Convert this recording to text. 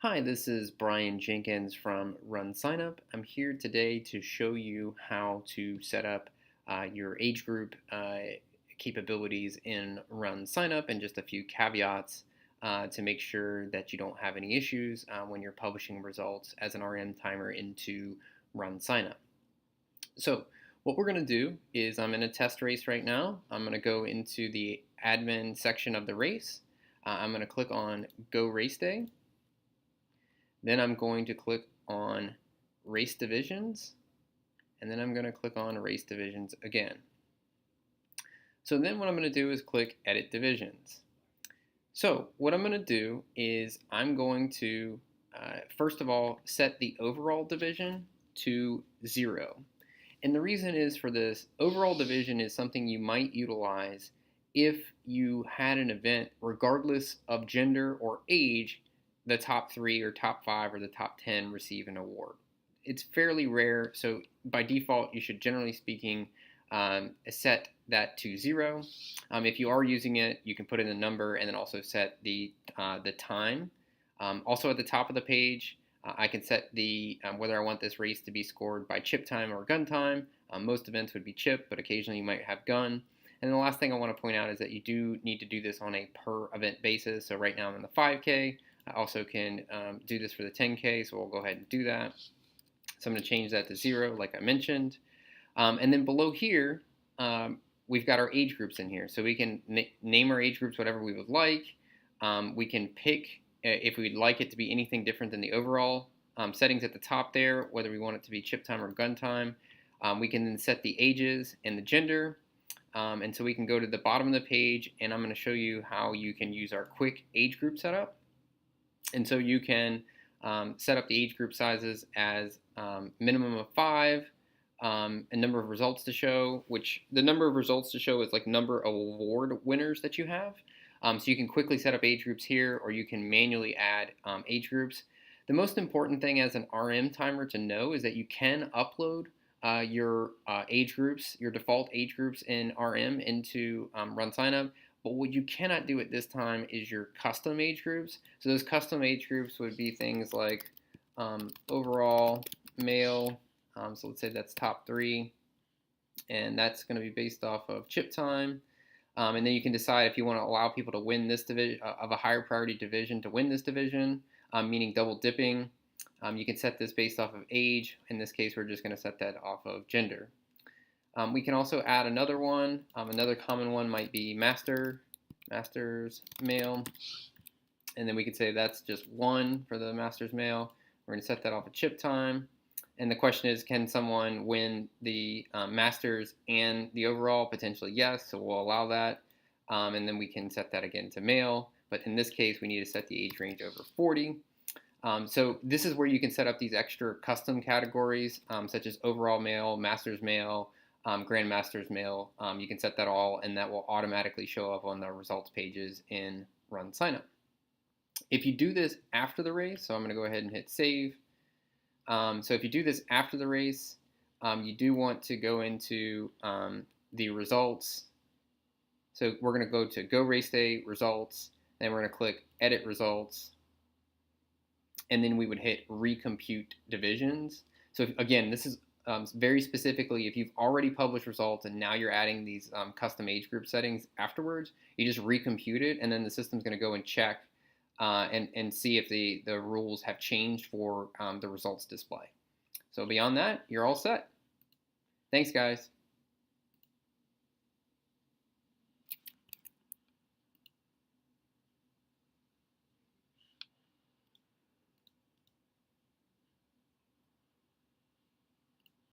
Hi, this is Brian Jenkins from Run Signup. I'm here today to show you how to set up your age group capabilities in Run Signup and just a few caveats to make sure that you don't have any issues when you're publishing results as an RM timer into Run Signup. So what we're going to do is I'm in a test race right now. I'm going to go into the admin section of the race. I'm going to click on Go Race Day. Then I'm going to click on Race Divisions, and then I'm going to click on Race Divisions again. So then what I'm going to do is click Edit Divisions. So what I'm going to do is I'm going to, first of all, set the overall division to 0. And the reason is for this, overall division is something you might utilize if you had an event, regardless of gender or age, the top 3 or top 5 or the top 10 receive an award. It's fairly rare, so by default you should, generally speaking, set that to 0. If you are using it, you can put in a number and then also set the time. Also at the top of the page, I can set the whether I want this race to be scored by chip time or gun time. Most events would be chip, but occasionally you might have gun. And the last thing I want to point out is that you do need to do this on a per event basis. So right now I'm in the 5K. I also can do this for the 10K, so we'll go ahead and do that. So I'm going to change that to 0, like I mentioned. And then below here, we've got our age groups in here. So we can name our age groups whatever we would like. We can pick if we'd like it to be anything different than the overall settings at the top there, whether we want it to be chip time or gun time. We can then set the ages and the gender. And so we can go to the bottom of the page, and I'm going to show you how you can use our quick age group setup. And so you can set up the age group sizes as minimum of 5, a number of results to show, which the number of results to show is like number of award winners that you have. So you can quickly set up age groups here, or you can manually add age groups. The most important thing as an RM timer to know is that you can upload your age groups, your default age groups in RM into Run Signup. But what you cannot do at this time is your custom age groups. So those custom age groups would be things like overall male. So let's say that's top 3. And that's going to be based off of chip time. And then you can decide if you want to allow people to win this division, of a higher priority division to win this division, meaning double dipping. You can set this based off of age. In this case, we're just going to set that off of gender. We can also add another one. Another common one might be master's male. And then we could say that's just 1 for the master's male. We're going to set that off of chip time. And the question is, can someone win the masters and the overall? Potentially yes, so we'll allow that. And then we can set that again to male. But in this case, we need to set the age range over 40. So this is where you can set up these extra custom categories, such as overall male, master's male, Grandmaster's male. You can set that all, and that will automatically show up on the results pages in Run Signup. If you do this after the race, so I'm going to go ahead and hit save. So if you do this after the race, you do want to go into the results. So we're going to go to Go Race Day, Results, then we're going to click Edit Results, and then we would hit Recompute Divisions. So again, this is very specifically, if you've already published results and now you're adding these custom age group settings afterwards, you just recompute it, and then the system's going to go and check and see if the rules have changed for the results display. So beyond that, you're all set. Thanks, guys.